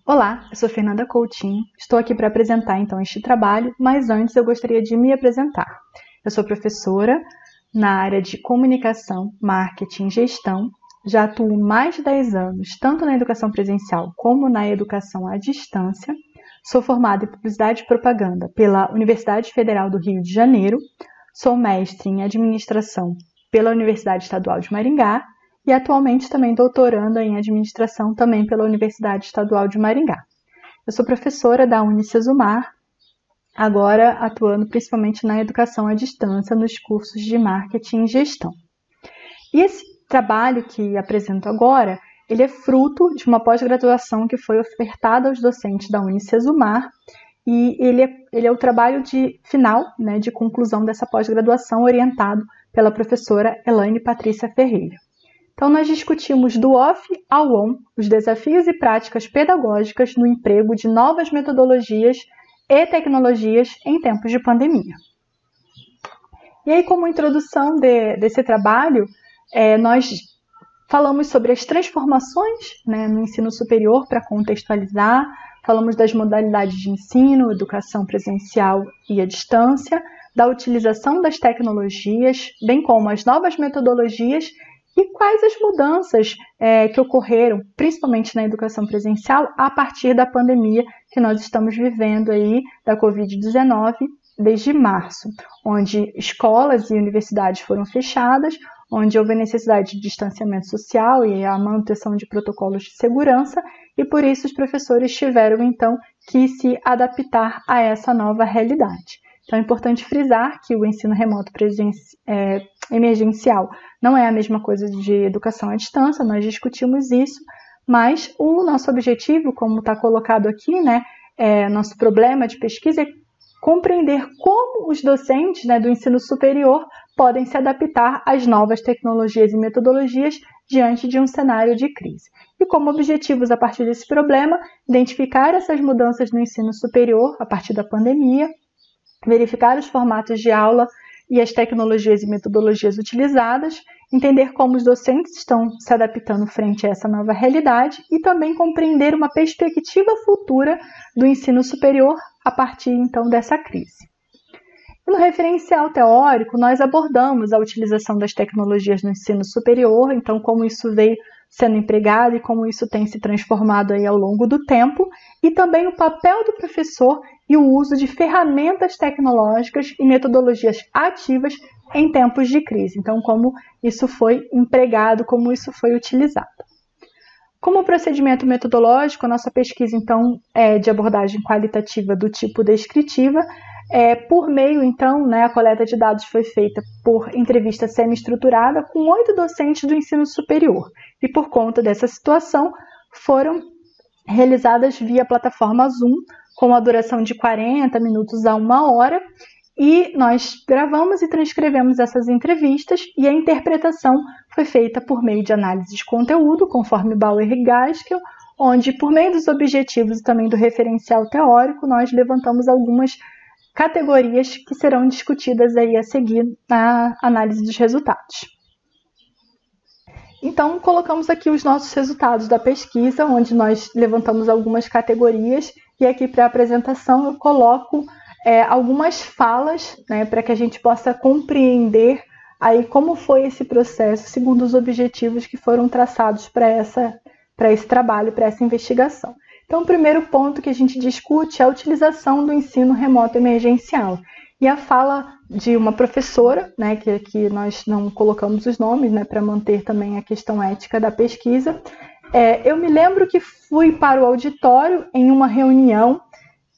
Olá, eu sou Fernanda Coutinho, estou aqui para apresentar então este trabalho, mas antes eu gostaria de me apresentar. Eu sou professora na área de comunicação, marketing e gestão, já atuo mais de 10 anos, tanto na educação presencial como na educação à distância. Sou formada em Publicidade e Propaganda pela Universidade Federal do Rio de Janeiro, sou mestre em Administração pela Universidade Estadual de Maringá e atualmente também doutoranda em Administração também pela Universidade Estadual de Maringá. Eu sou professora da Unicesumar, agora atuando principalmente na educação à distância, nos cursos de Marketing e Gestão. E esse trabalho que apresento agora, ele é fruto de uma pós-graduação que foi ofertada aos docentes da Unicesumar e ele é o trabalho final, de conclusão dessa pós-graduação orientado pela professora Elaine Patrícia Ferreira. Então, nós discutimos do off ao on os desafios e práticas pedagógicas no emprego de novas metodologias e tecnologias em tempos de pandemia. E aí, como introdução desse trabalho, nós falamos sobre as transformações no ensino superior para contextualizar, falamos das modalidades de ensino, educação presencial e à distância, da utilização das tecnologias, bem como as novas metodologias e quais as mudanças que ocorreram, principalmente na educação presencial, a partir da pandemia que nós estamos vivendo aí, da Covid-19, desde março, onde escolas e universidades foram fechadas, onde houve necessidade de distanciamento social e a manutenção de protocolos de segurança, e por isso os professores tiveram, então, que se adaptar a essa nova realidade. Então, é importante frisar que o ensino remoto emergencial não é a mesma coisa de educação à distância, nós discutimos isso, mas o nosso objetivo, como está colocado aqui, nosso problema de pesquisa é compreender como os docentes do ensino superior podem se adaptar às novas tecnologias e metodologias diante de um cenário de crise. E como objetivos, a partir desse problema, identificar essas mudanças no ensino superior a partir da pandemia, verificar os formatos de aula e as tecnologias e metodologias utilizadas, entender como os docentes estão se adaptando frente a essa nova realidade e também compreender uma perspectiva futura do ensino superior a partir, então, dessa crise. E no referencial teórico, nós abordamos a utilização das tecnologias no ensino superior, então como isso veio sendo empregado e como isso tem se transformado aí ao longo do tempo, e também o papel do professor e o uso de ferramentas tecnológicas e metodologias ativas em tempos de crise. Então, como isso foi empregado, como isso foi utilizado. Como procedimento metodológico, a nossa pesquisa, então, é de abordagem qualitativa do tipo descritiva. Por meio, então, a coleta de dados foi feita por entrevista semi-estruturada com 8 docentes do ensino superior. E por conta dessa situação, foram realizadas via plataforma Zoom, com a duração de 40 minutos a 1 hora, e nós gravamos e transcrevemos essas entrevistas e a interpretação foi feita por meio de análise de conteúdo, conforme Bauer e Gaskell, onde, por meio dos objetivos e também do referencial teórico, nós levantamos algumas categorias que serão discutidas aí a seguir na análise dos resultados. Então, colocamos aqui os nossos resultados da pesquisa, onde nós levantamos algumas categorias, e aqui para a apresentação eu coloco algumas falas, para que a gente possa compreender aí como foi esse processo, segundo os objetivos que foram traçados para esse trabalho, para essa investigação. Então, o primeiro ponto que a gente discute é a utilização do ensino remoto emergencial. E a fala de uma professora, que aqui nós não colocamos os nomes, para manter também a questão ética da pesquisa. Eu me lembro que fui para o auditório em uma reunião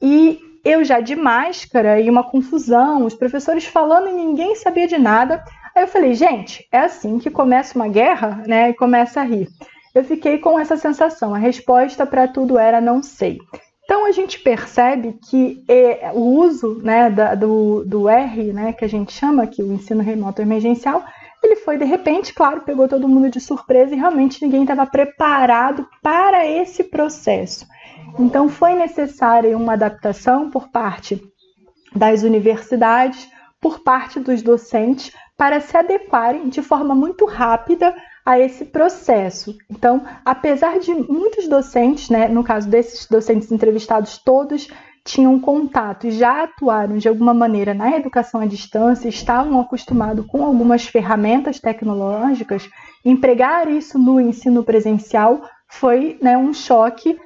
e eu já de máscara e uma confusão, os professores falando e ninguém sabia de nada. Aí eu falei, gente, é assim que começa uma guerra, e começa a rir. Eu fiquei com essa sensação, a resposta para tudo era não sei. Então, a gente percebe que o uso do R, que a gente chama aqui, o ensino remoto emergencial, ele foi de repente, claro, pegou todo mundo de surpresa e realmente ninguém estava preparado para esse processo. Então, foi necessária uma adaptação por parte das universidades, por parte dos docentes, para se adequarem de forma muito rápida a esse processo. Então, apesar de muitos docentes, né, no caso desses docentes entrevistados, todos tinham contato e já atuaram de alguma maneira na educação à distância, estavam acostumados com algumas ferramentas tecnológicas, empregar isso no ensino presencial foi, né, um choque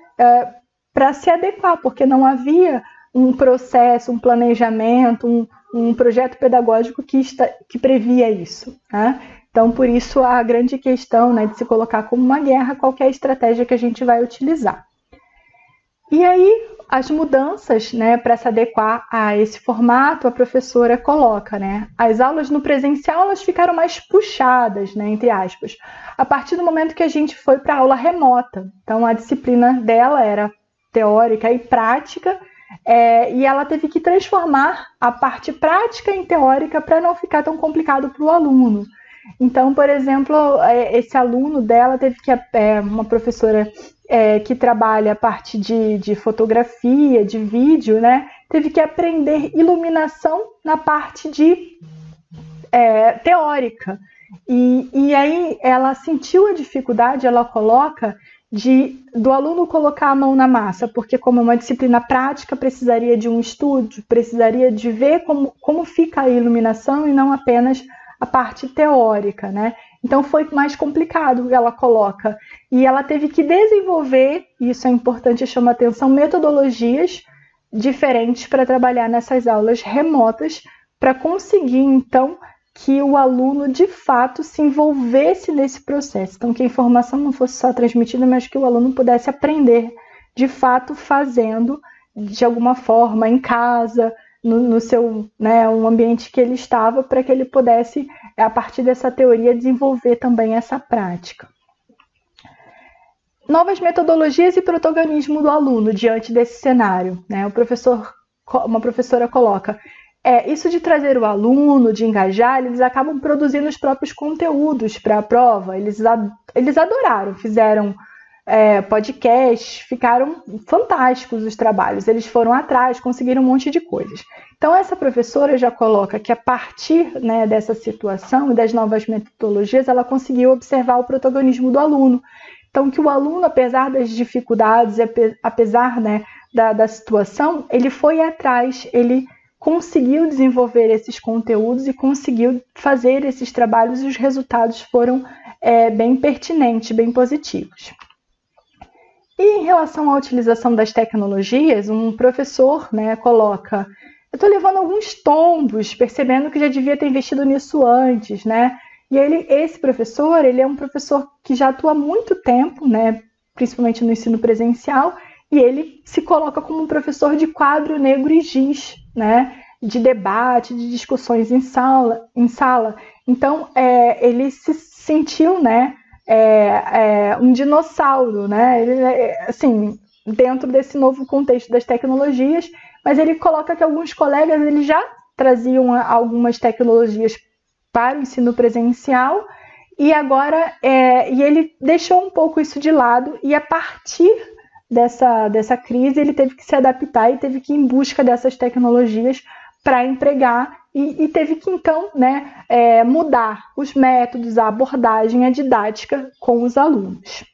para se adequar, porque não havia um processo, um planejamento, um projeto pedagógico que previa isso, né? Então, por isso, a grande questão, né, de se colocar como uma guerra qualquer estratégia que a gente vai utilizar. E aí, as mudanças, né, para se adequar a esse formato, a professora coloca, né, as aulas no presencial elas ficaram mais puxadas, né, entre aspas, a partir do momento que a gente foi para a aula remota. Então, a disciplina dela era teórica e prática, e ela teve que transformar a parte prática em teórica para não ficar tão complicado para o aluno. Então, por exemplo, esse aluno dela teve que, uma professora que trabalha a parte de fotografia, de vídeo, né, teve que aprender iluminação na parte teórica. E aí ela sentiu a dificuldade, ela coloca, do aluno colocar a mão na massa, porque como é uma disciplina prática, precisaria de um estudo, precisaria de ver como fica a iluminação e não apenas a parte teórica, né? Então foi mais complicado, ela coloca. E ela teve que desenvolver, e isso é importante, chama atenção, metodologias diferentes para trabalhar nessas aulas remotas, para conseguir, então, que o aluno, de fato, se envolvesse nesse processo. Então, que a informação não fosse só transmitida, mas que o aluno pudesse aprender, de fato, fazendo, de alguma forma, em casa, no seu, né, um ambiente que ele estava, para que ele pudesse, a partir dessa teoria, desenvolver também essa prática. Novas metodologias e protagonismo do aluno diante desse cenário, né? Uma professora coloca, isso de trazer o aluno, de engajar, eles acabam produzindo os próprios conteúdos para a prova, eles adoraram, fizeram podcasts, ficaram fantásticos os trabalhos, eles foram atrás, conseguiram um monte de coisas. Então, essa professora já coloca que a partir, né, dessa situação e das novas metodologias, ela conseguiu observar o protagonismo do aluno. Então, que o aluno, apesar das dificuldades, apesar, né, da situação, ele foi atrás, ele conseguiu desenvolver esses conteúdos e conseguiu fazer esses trabalhos e os resultados foram bem pertinentes, bem positivos. E em relação à utilização das tecnologias, um professor, né, coloca, eu estou levando alguns tombos, percebendo que já devia ter investido nisso antes, né? E esse professor, ele é um professor que já atua há muito tempo, né, principalmente no ensino presencial, e ele se coloca como um professor de quadro negro e giz, né, de debate, de discussões em sala. Então, ele se sentiu, né, um dinossauro, né? Ele, assim, dentro desse novo contexto das tecnologias, mas ele coloca que alguns colegas eles já traziam algumas tecnologias para o ensino presencial e agora e ele deixou um pouco isso de lado e a partir dessa crise ele teve que se adaptar e teve que ir em busca dessas tecnologias para empregar e teve que, então, né, mudar os métodos, a abordagem, a didática com os alunos.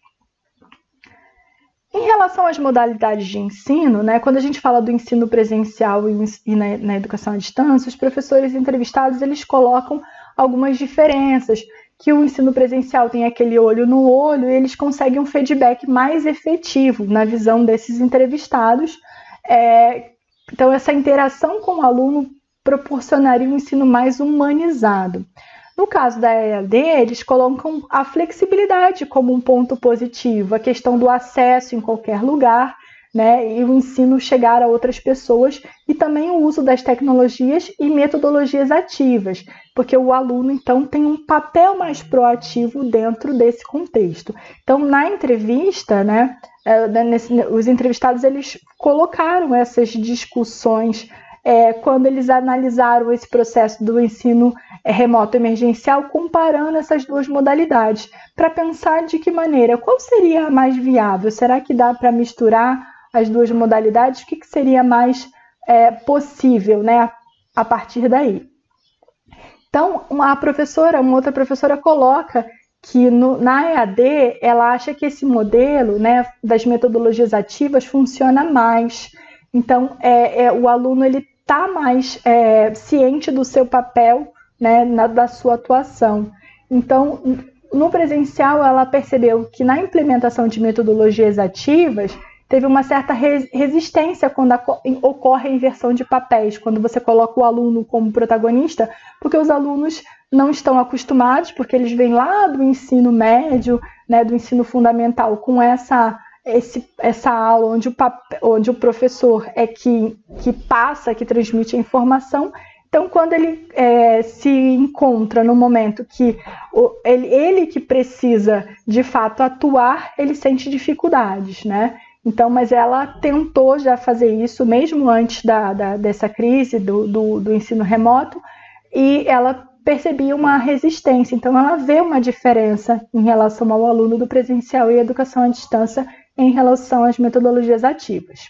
Em relação às modalidades de ensino, né, quando a gente fala do ensino presencial e na educação à distância, os professores entrevistados eles colocam algumas diferenças, que o ensino presencial tem aquele olho no olho e eles conseguem um feedback mais efetivo na visão desses entrevistados. Então, essa interação com o aluno proporcionaria um ensino mais humanizado. No caso da EAD, eles colocam a flexibilidade como um ponto positivo, a questão do acesso em qualquer lugar, né, e o ensino chegar a outras pessoas e também o uso das tecnologias e metodologias ativas, porque o aluno, então, tem um papel mais proativo dentro desse contexto. Então, na entrevista, né, os entrevistados eles colocaram essas discussões quando eles analisaram esse processo do ensino remoto emergencial, comparando essas duas modalidades, para pensar de que maneira, qual seria a mais viável? Será que dá para misturar as duas modalidades? O que seria mais possível, né, a partir daí? Então, uma outra professora coloca que na EAD ela acha que esse modelo, né, das metodologias ativas funciona mais. Então, o aluno ele está mais ciente do seu papel, né, da sua atuação. Então, no presencial, ela percebeu que na implementação de metodologias ativas, teve uma certa resistência quando ocorre a inversão de papéis, quando você coloca o aluno como protagonista, porque os alunos não estão acostumados, porque eles vêm lá do ensino médio, né, do ensino fundamental, com essa aula onde o professor é que passa, que transmite a informação. Então, quando ele se encontra no momento que ele que precisa, de fato, atuar, ele sente dificuldades, né? Então, mas ela tentou já fazer isso, mesmo antes dessa crise do ensino remoto, e ela percebia uma resistência. Então, ela vê uma diferença em relação ao aluno do presencial e educação à distância em relação às metodologias ativas.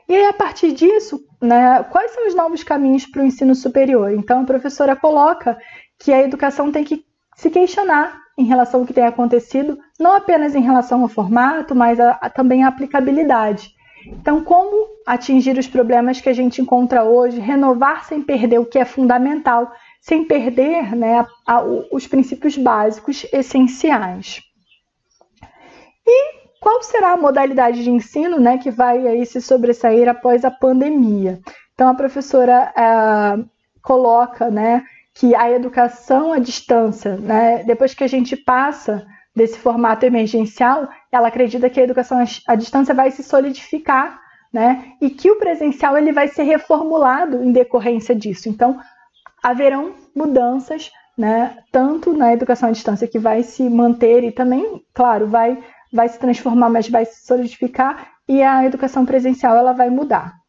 E aí, a partir disso, né, quais são os novos caminhos para o ensino superior? Então, a professora coloca que a educação tem que se questionar em relação ao que tem acontecido, não apenas em relação ao formato, mas também a aplicabilidade. Então, como atingir os problemas que a gente encontra hoje, renovar sem perder o que é fundamental, sem perder, né, os princípios básicos essenciais. E qual será a modalidade de ensino, né, que vai aí se sobressair após a pandemia? Então, a professora coloca, né, que a educação à distância, né, depois que a gente passa desse formato emergencial, ela acredita que a educação à distância vai se solidificar, né, e que o presencial ele vai ser reformulado em decorrência disso. Então, haverão mudanças, né, tanto na educação à distância, que vai se manter e também, claro, vai se transformar, mas vai se solidificar, e a educação presencial ela vai mudar.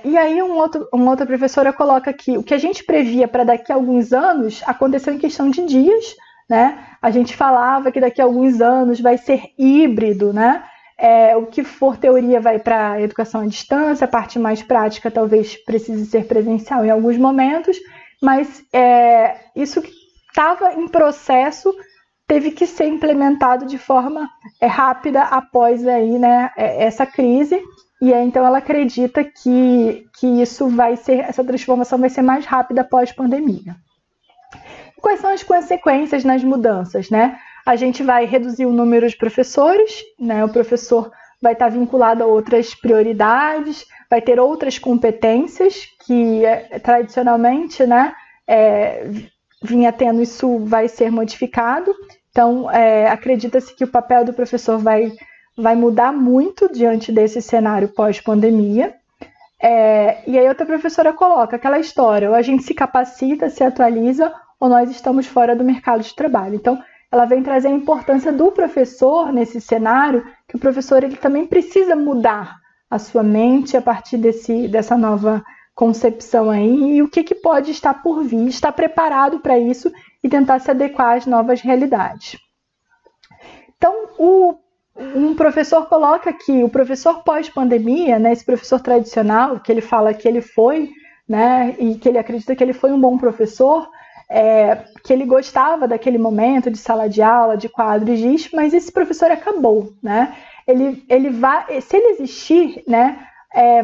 E aí uma outra professora coloca que o que a gente previa para daqui a alguns anos aconteceu em questão de dias, né? A gente falava que daqui a alguns anos vai ser híbrido, né? O que for teoria vai para a educação à distância, a parte mais prática talvez precise ser presencial em alguns momentos, mas isso que estava em processo teve que ser implementado de forma rápida após aí, né, essa crise. E aí, então ela acredita que essa transformação vai ser mais rápida após pandemia. Quais são as consequências nas mudanças, né? A gente vai reduzir o número de professores, né? O professor vai estar vinculado a outras prioridades, vai ter outras competências que tradicionalmente, né, vinha tendo, isso vai ser modificado. Então, acredita-se que o papel do professor vai mudar muito diante desse cenário pós-pandemia. E aí outra professora coloca aquela história, ou a gente se capacita, se atualiza, ou nós estamos fora do mercado de trabalho. Então, ela vem trazer a importância do professor nesse cenário, que o professor ele também precisa mudar a sua mente a partir dessa nova concepção aí, e o que pode estar por vir, estar preparado para isso e tentar se adequar às novas realidades. Então, um professor coloca que o professor pós-pandemia, né, esse professor tradicional, que ele fala que ele foi, né, e que ele acredita que ele foi um bom professor, que ele gostava daquele momento de sala de aula, de quadro e giz, mas esse professor acabou, né? Ele vai, se ele existir, né,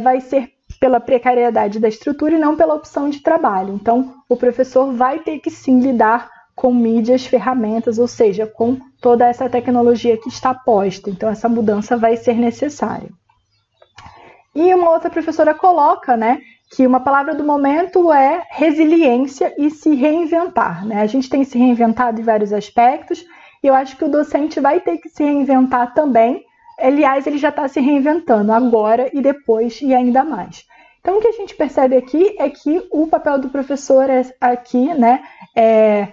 vai ser pela precariedade da estrutura e não pela opção de trabalho. Então, o professor vai ter que sim lidar com mídias, ferramentas, ou seja, com toda essa tecnologia que está posta. Então, essa mudança vai ser necessária. E uma outra professora coloca, né, que uma palavra do momento é resiliência e se reinventar, né? A gente tem se reinventado em vários aspectos e eu acho que o docente vai ter que se reinventar também. Aliás, ele já está se reinventando agora e depois e ainda mais. Então, o que a gente percebe aqui é que o papel do professor aqui, né, é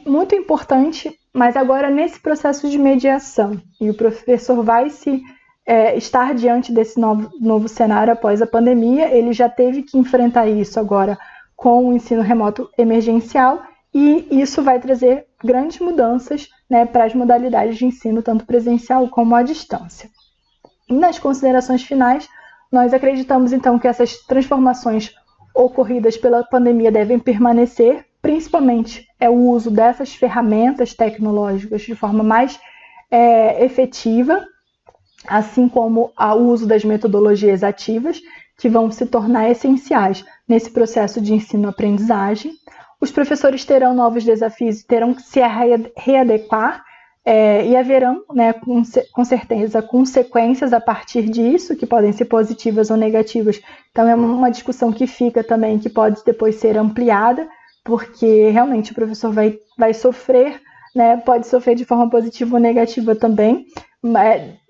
muito importante, mas agora nesse processo de mediação. E o professor vai estar diante desse novo cenário após a pandemia. Ele já teve que enfrentar isso agora com o ensino remoto emergencial, e isso vai trazer grandes mudanças, né, para as modalidades de ensino, tanto presencial como à distância. E nas considerações finais, nós acreditamos então que essas transformações ocorridas pela pandemia devem permanecer, principalmente é o uso dessas ferramentas tecnológicas de forma mais efetiva, assim como o uso das metodologias ativas, que vão se tornar essenciais nesse processo de ensino-aprendizagem. Os professores terão novos desafios, terão que se readequar, e haverão, né, com certeza, consequências a partir disso, que podem ser positivas ou negativas. Então, é uma discussão que fica também, que pode depois ser ampliada, porque realmente o professor vai sofrer, né, pode sofrer de forma positiva ou negativa também,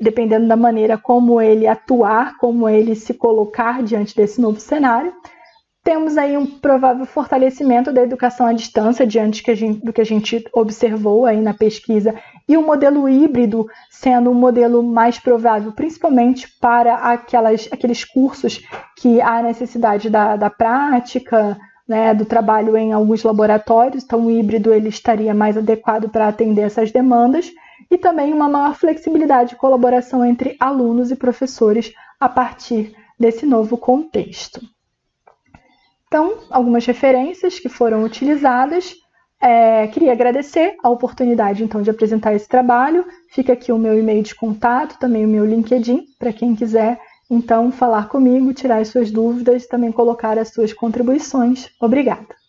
dependendo da maneira como ele atuar, como ele se colocar diante desse novo cenário. Temos aí um provável fortalecimento da educação à distância, diante do que a gente observou aí na pesquisa, e o modelo híbrido sendo um modelo mais provável, principalmente para aqueles cursos que há necessidade da prática, né, do trabalho em alguns laboratórios. Então o híbrido ele estaria mais adequado para atender essas demandas, e também uma maior flexibilidade e colaboração entre alunos e professores a partir desse novo contexto. Então, algumas referências que foram utilizadas. Queria agradecer a oportunidade, então, de apresentar esse trabalho. Fica aqui o meu e-mail de contato, também o meu LinkedIn, para quem quiser, então, falar comigo, tirar as suas dúvidas, também colocar as suas contribuições. Obrigada!